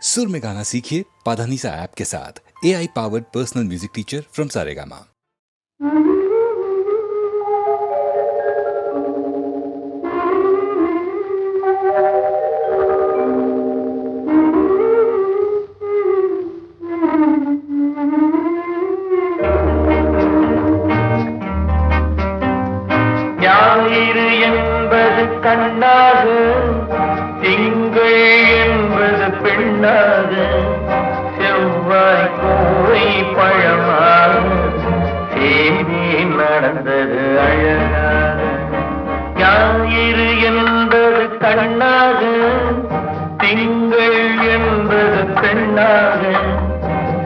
सुर में गाना सीखिए पाधानीसा ऐप के साथ। AI powered personal music teacher from Saregama. ஞாயிறு என்பது கண்ணாக, திங்கள் என்பது பெண்ணாக, செவ்வாய் கோவை பழமாக, சேமி நடந்தது அழகாக. ஞாயிறு என்பது கண்ணாக, திங்கள் என்பது பெண்ணாக,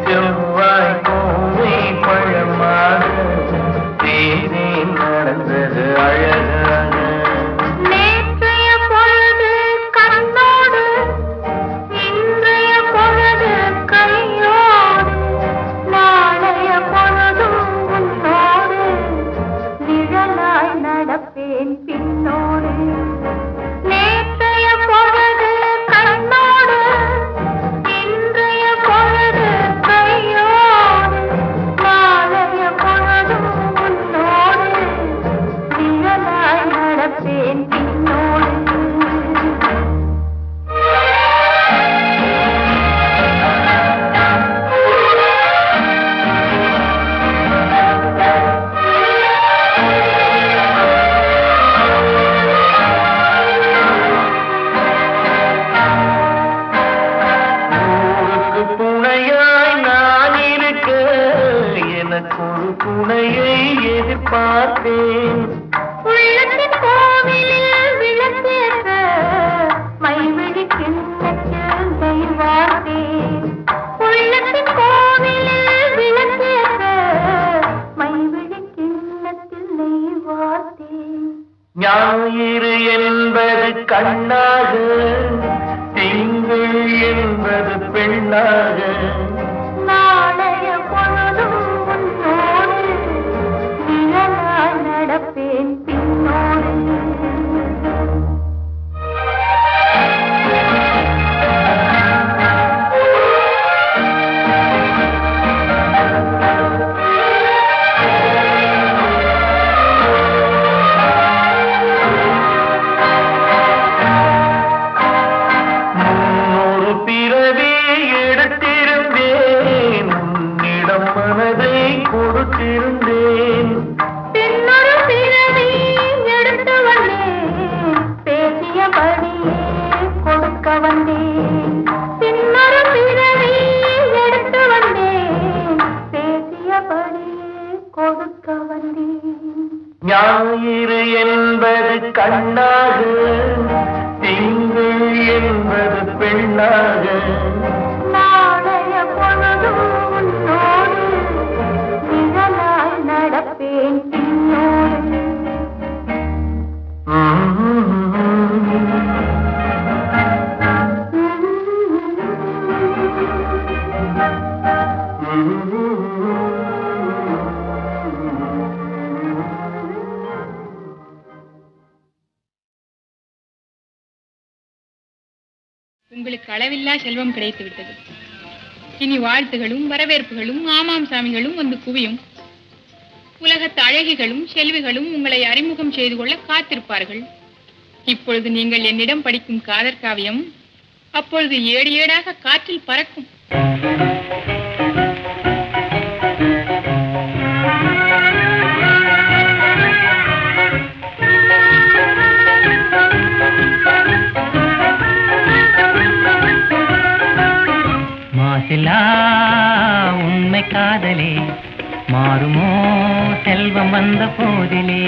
செவ்வாய் கோவை பழமாக, சேமி நடந்தது அழகாக. நேற்றைய பொழுது கண்ணோடு, இன்றைய பொழுது கையோடு, நாளைய பொழுதும் உன்னோடு, நிழலாய் நடப்பேன் பின்னோடு. நேற்றைய பொழுது கண்ணோடு, இன்றைய பொழுது கையோடு, நாளைய பொழுதும் உன்னோடு, நிழலாய் நடப்பேன் பின்னோடு. ஊருக்கு துணையாய் நான் இருக்க, எனக்கு ஒரு துணையை எதிர்பார்த்தேன். உள்ளத்தின் கோவிலில் விளக்கேற்ற, மைவிழி கிண்ணத்தில் நெய் வார்த்தேன். உள்ளத்தின் கோவிலில் விளக்கேற்ற, மைவிழி கிண்ணத்தில் நெய் வார்த்தேன். ஞாயிறு என்பது கண்ணாக, திங்கள் என்பது பெண்ணாக, நாளைய பொழுதும் உன்னோடு, நிழலாய் நடப்பேன் பின்னோடு. ஒரு பிறவி எடுத்திருந்தேன், உன்னிடம் மனதை கொடுத்திருந்தேன். பின்னொரு பிறவி எடுத்து வந்தேன், பேசியபடியே கொடுக்க வந்தேன். பின்னொரு பிறவி எடுத்து வந்தேன், பேசியபடியே கொடுக்க வந்தேன். ஞாயிறு என்பது கண்ணாக, திங்கள் என்பது பெண்ணாக, நாளைய பொழுதும் உன்னோடு, நிழலாய் நடப்பேன் பின்னோடு. உங்களுக்கு அளவில்லா செல்வம் கிடைத்து விட்டது. இனி வாழ்த்துகளும் வரவேற்புகளும் ஆமாம் சாமிகளும் வந்து குவியும். உலகத்து அழகிகளும் செல்விகளும் உங்களை அறிமுகம் செய்து கொள்ள காத்திருப்பார்கள். இப்பொழுது நீங்கள் என்னிடம் படிக்கும் காதற் காவியம் அப்பொழுது ஏடு ஏடாக காற்றில் பறக்கும். மாசிலா உண்மை காதலே, மாறுமோ செல்வம் வந்த போதிலே.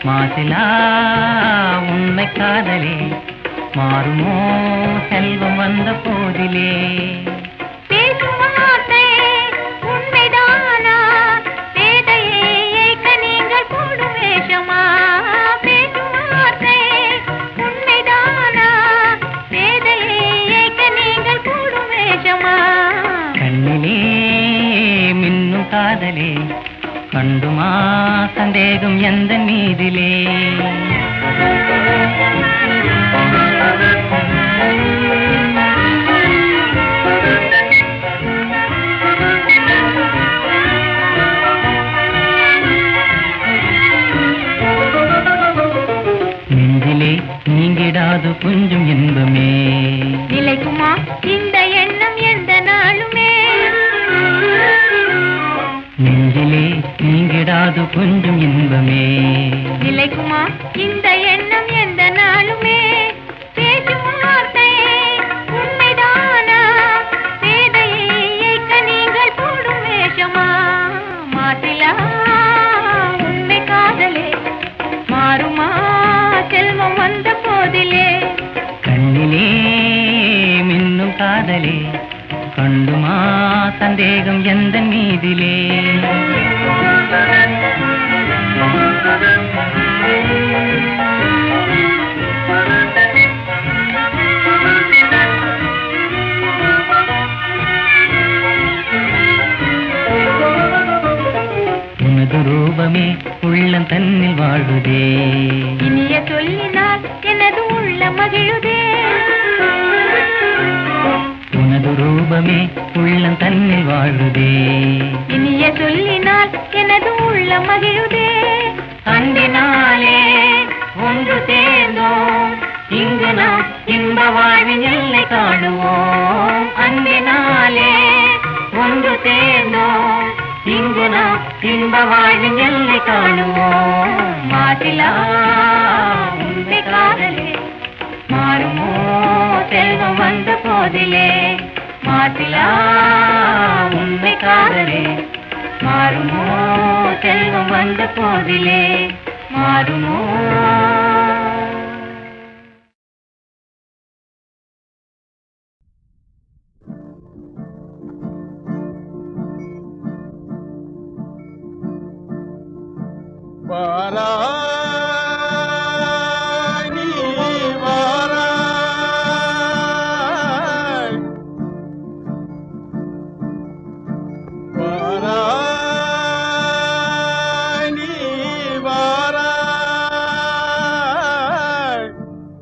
மாசிலா உண்மை காதலே, மாறுமோ செல்வம் வந்த போதிலே. பேசும் வார்த்தை உண்மைதானா, பேதையை ஏய்க்க நீங்கள் போடும் வேஷமா? பேசும் வார்த்தை உண்மைதானா, பேதையை ஏய்க்க நீங்கள் போடும் வேஷமா? கண்ணிலே மின்னும் காதலே, கண்டுமா சந்தேகம் எந்த மீதிலே. நிலைக்குமா இந்த எண்ணம் எந்த நாளுமே? நெஞ்சிலே நீங்கிடாது கொஞ்சம் இன்பமே. நிலைக்குமா இந்த எண்ணம் எந்த நாளுமே? பேசும் வார்த்தை உண்மைதானா? பேதையை ஏய்க்க நீங்கள் போடும் வேஷமா? மாசிலா உண்மை காதலே மாறுமா செல்வம் வந்த போதிலே? கண்ணிலே மின்னும் காதலே கண்டுமா சந்தேகம் எந்த மீதிலே? உனது ரூபமே உள்ளம் தன்னில் வாழுதே. இனிய சொல்லினால் எனது உள்ள மகிழுதே. உனது ரூபமே உள்ளம் தன்னில் வாழுதே. இனிய சொல்லினால் எனது உள்ள மகிழுதே. அன்பினாலே ஒன்று சேர்ந்தோம் இங்கு நாம் இன்ப வாழ்வின் எல்லை காணுவோம். அன்பினாலே ஒன்று சேர்ந்தோம் இங்கு நாம் இன்ப வாழ்வின் எல்லை காணுவோம். மாசிலா உண்மை காதலே மாறுமோ செல்வம் வந்த போதிலே? மாசிலா உண்மை காதலே மாறுமோ செல்வம் வந்த போதிலே? மாறுமோ? வாராய் நீ வாராய், வாராய் நீ வாராய்,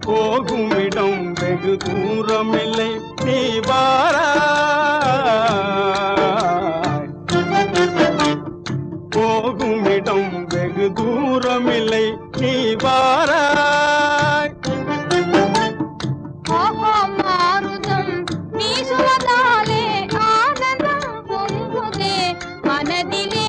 போகும் இடம் வெகு தூரமில்லை நீ வாராய், போகும் இடம் வெகு தூரமில்லை நீ வாராய். மாறுதம் வீசுவதாலே ஆனந்தம் பொங்குதே மனதிலே.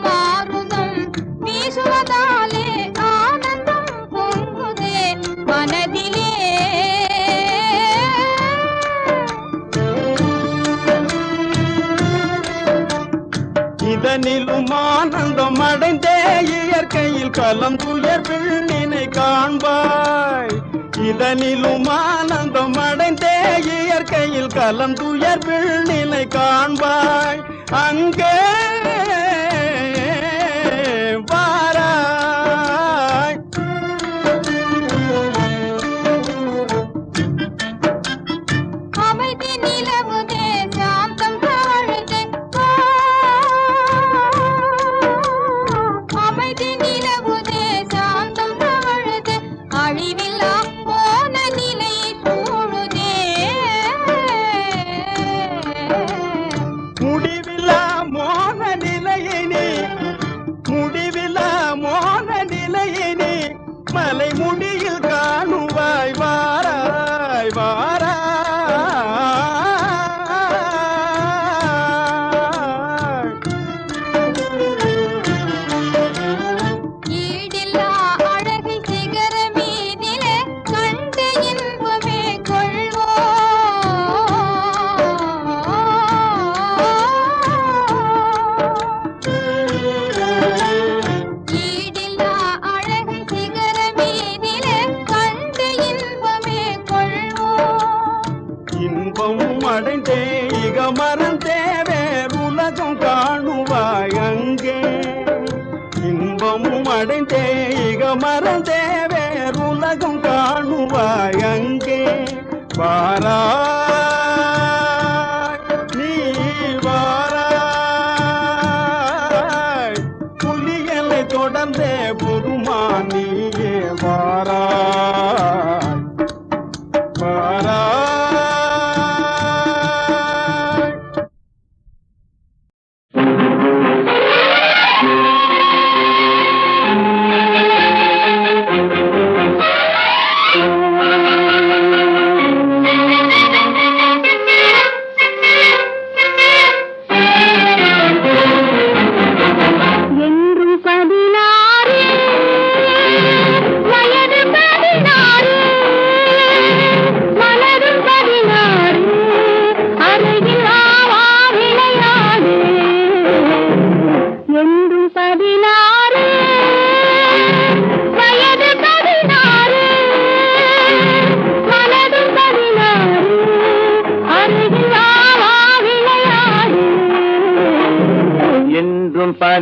மாறுதம் வீசுவதாலே ஆனந்தம் பொங்குதே மனதிலே. இதனிலும் ஆனந்தம் அடைந்தே இயற்கையில் கலம் துயர் விண்ணினை காண்பாய். இதனிலும் ஆனந்தம் அடைந்தே இயற்கையில் கலம் துயர் விண்ணினை காண்பாய். அங்கே வாராய். அமைதி நிலவுதே சாந்தம் தாழுதே. அமைதி நிலவுதே சாந்தம் தாழுதே. அழிவில்லா போன நிலை சூழுதே. முடிவில்லா மோன நிலையினே, முடிவில்லா மோன நிலையினே, மலை முடியில் காணுவாய். வாராய் வாராய். ஈடில்லா அழகை சிகர மீதிலே கண்டு இன்பமே கொள்வோம். ஈடில்லா அழகை சிகர மீதிலே கண்டு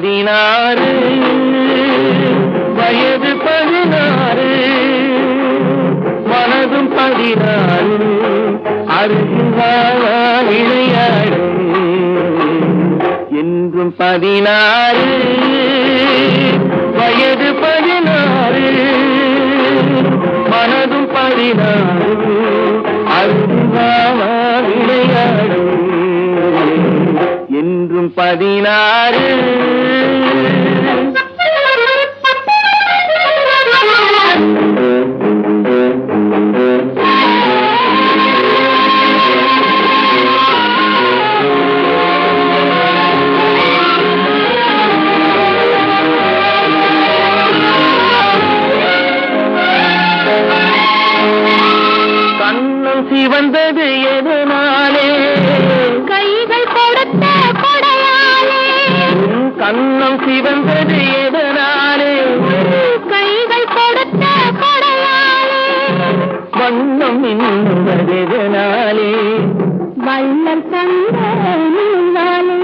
16 வயது 16 மனதும் 16 அருகில் விளையாடு என்றும் 16 வயது 16 மனதும் 16 அருகில் விளையாடு என்றும் 16 வந்தது எதனாலே கைகள் கொடுத்த கொடையாலே கண்ணம் சிவந்தது எதனாலே கைகள் கொடுத்த கொடையாலே வண்ணம் இன்னும் எதனாலே வள்ளல் தந்த நூலாலே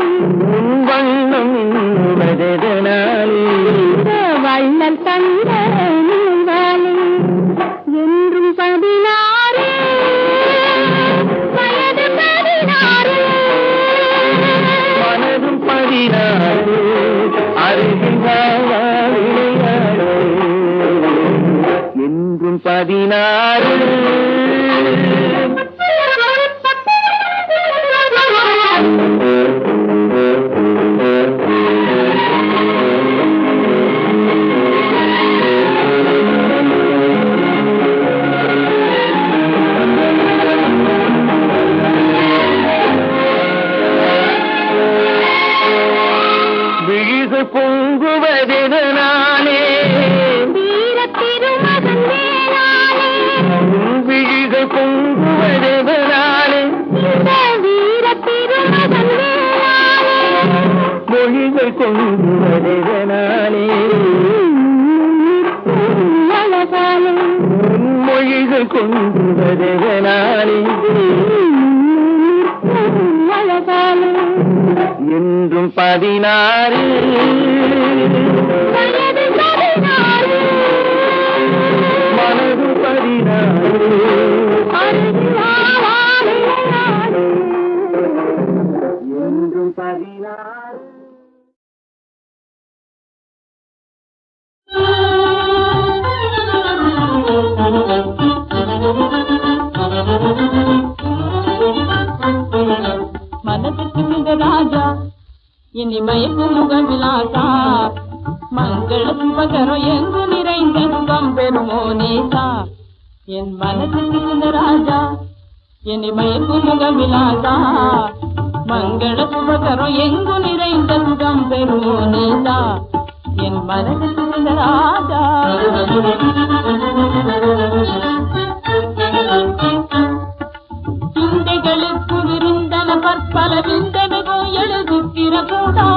வண்ணம் இன்னும் எதனாலே வள்ளல் தந்த நூலாலே என்றும் 16 வயது 16 மனதும் 16 அருகில் விளையாடு என்றும் 16 பொங்குவதெதனாலே வீர திருமகன் வேளாளே விழிகள் பொங்குவதெதனாலே வீர திருமகன் வேளாளே மொழிகள் கொங்குவதெதனாலே அழகாலே மொழிகள் கொங்குவதெதனாலே அழகாலே என்றும் 16 வயது 16 மனது 16 அருகில் விளையாடு என்றும் 16 மனதிற்கு மிக ராஜா இனிமயக்கு முகவிலாசா மங்கள சுபகரம் எங்கு நிறைந்த சுகம் பெறுமோ நேசா என் மனதிற்கு மிக ராஜா இனிமயக்கு முகவிலாசா மங்கள சுபகரம் எங்கு நிறைந்த சுகம் பெறுமோ நேசா என் மனதிற்கு மிக ராஜா சிந்தைகளுக்கு விருந்தன பற்பல விந்தமிகும் எழுதுத்திரக்கூடா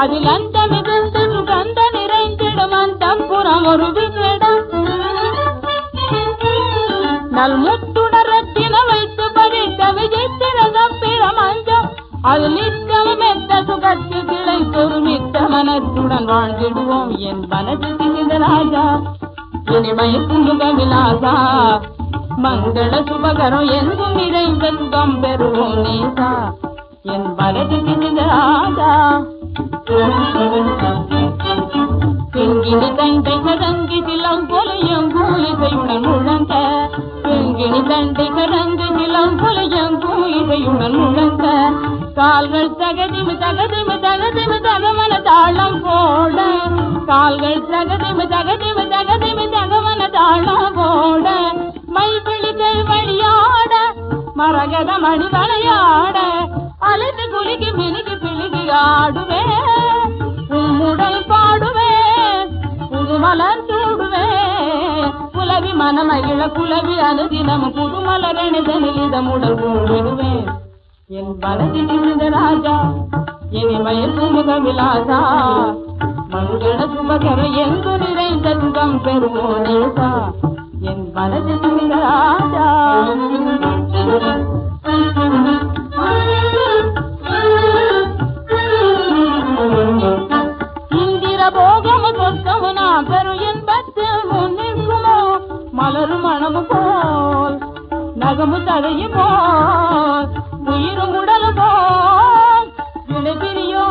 அதில் அந்த மிகுந்த சுகந்த நிறைந்திடும் அந்த புறம் ஒரு விடம் நல் முத்துணரத்தின வைத்து பறித்த விஜயத்திரகம் பிரமஞ்சம் அது நித்தமும் எந்த சுகத்து கிளை பொறுமித்த மனத்துடன் வாழ்ந்திடுவோம் என் மனது திணிந்த ராஜா இனிமயக்கு முகவிலாசா மங்கள சுபகரம் எங்கும் நிறைந்த சுகம் பெறுவோம் நேசா என் மனது திணிந்த ராஜா பெங்கினி தண்டை கரங்கி சிலம் கொலையங்கும் இசையுடன் முழங்க பெங்கினி தண்டை கரங்கி சிலம் கொலையங்கும் இசையுடன் முழங்க கால்கள் தகதிமு தகதிமு தகதிமு தகமன தாளம் போட கால்கள் தகதிமு தகதிமு தகதிமு தகமன தாளம் போட மைவிழிகள் வழியாட மரகத மணி வளையாட அலைந்து குலுக்கி மினுக்கி பிழுகி ஆடுவே உம்முடல் பாடுவே புதுமலர் சூடுவே குலவி மனமகிழ குலவி அனுதினம் புதுமலரணிதனில் இதமுடல் கூடுவேன் என் வலதி திணிந்த ராஜா இனிமயல் சுமுக விலாசா மங்கள சுபகர எங்கு நிறைந்த சுகம் பெறுமோ நேசா என் வலதி திணிந்த ராஜா மலரும் மணமு போல் நகமு தழையு போல் உயிரும் உடலு போல் வினைபிரியோ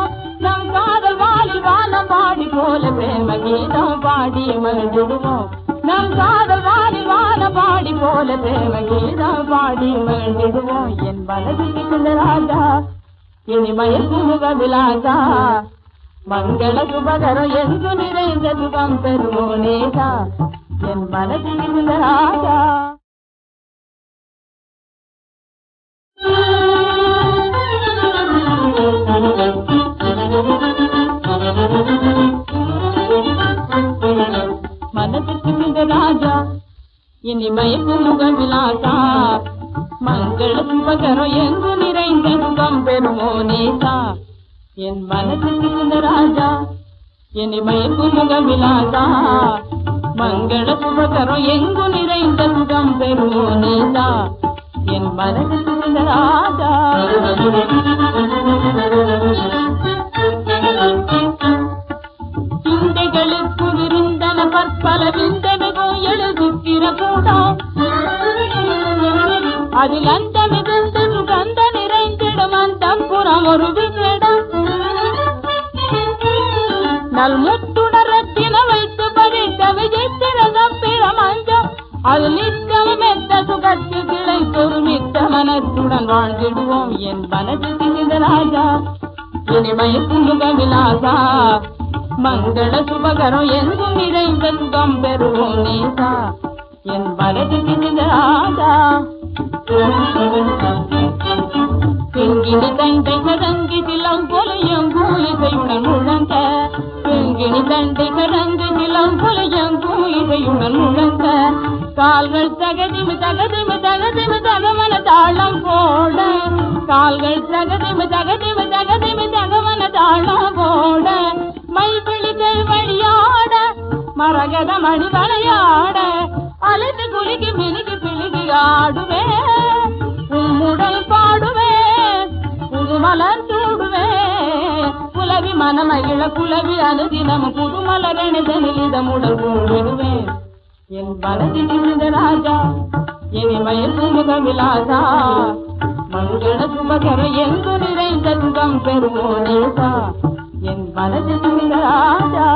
நம் காதல் வாலில் வானம் பாடி போல பிரேம கீதம் பாடி மகிழ்ந்திடுவோம் நம் காதல் வாலில் வானம் பாடி போல பிரேம கீதம் பாடி மகிழ்ந்திடுவோம் என் மனதில் இந்த ராஜா இனிமய சுமுக விலாசா மங்கள சுபகரம் எங்கு நிறைந்த சுகம் பெறுவோனேதா என் மனதில் இந்த ராஜா மனதிற்கு இந்த ராஜா இனிமய சுமுக விலாசா மங்கள சுபகரம் எங்கு நிறைந்த சுகம் பெறுவோனேதா என் மனதிற்கு இந்த ராஜா இனிமய சுமுக விலாசா மங்கள சுபகரம் எங்கு நிறைந்த சுகம் பெறுவோனேதா என் மனதிற்கு இந்த ராஜா சிந்தைகளுக்கு விருந்தன பற்பல விந்தமிகோ எழுதுக்கிற கூடம் அதில் அந்த மிகுந்த சுகந்த நிறைந்திடும் அந்த புறம் ஒரு விகிடம் நல் முத்துணரத்தின வைத்து பறித்த விஜயத்திரகம் பிரமஞ்சம் அது நித்தமும் எந்த சுகத்து கிளை பொறுமித்த மனத்துடன் வாழ்ந்திடுவோம் என் மனதிற்கு இந்த ராஜா இனிமய சுமுக விலாசா மங்கள சுபகரம் எங்கும் நிறைந்த சுகம் பெறுவோம் நேசா என் மனதிற்கு இந்த ராஜா பெண்கிணி தண்டை கதங்கி திலம் பொலியங்கும் இசையுடன் முழங்க பெண்கிணி தண்டை கதங்கி திலம் பொலியங்கும் இசையுடன் முழங்க கால்கள் தகதிமு தகதிமு தகதிமு தகவன தாளம் போட கால்கள் தகதிமு தகதிமு தகதிமு தகவன தாளம் போட மைவிழிகள் வழியாட மரகத மணி வளையாட அலைந்து குலுக்கி மினுக்கி பிழுகி ஆடுவே உம்முடல் பாடுவே புதுமலர் சூடுவே புலவி மனமகிழ புலவி அனுதினம் புதுமலரணிதனில் இதமுடல் கூடுவேன் என் மனதில் இந்த ராஜா இனிமய சுமுக விலாசா மங்கள சுபகரம் எங்கு நிறைந்த சுகம் பெறுவோனேசா என் மனதில் இந்த ராஜா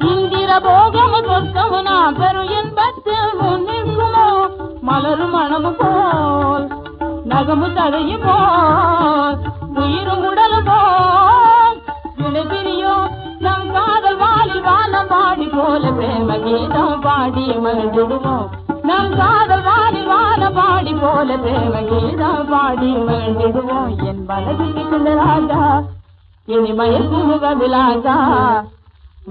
இந்திர போகமு சொர்க்கமு நான் பெறும் என்பத்தில் முன்னிற்குமோ மலரும் மணமு போல் நகமு தழையு போல் உயிரும் உடலு போல் வினைபிரியோ நம் காதல் வாலில் வானம் பாடி போல பிரேம கீதம் பாடி மகிழ்ந்திடுவோம் நம் காதல் வாலில் வானம் பாடி போல பிரேம கீதம் பாடி மகிழ்ந்திடுவோம் என் மனதிற்கு இந்த ராஜா இனிமய சுமுக விலாசா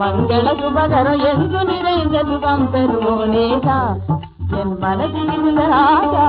மங்கள சுபகரம் எங்கு நிறைந்த சுகம் பெறுவோனேதா என் மனதில் இந்த ராஜா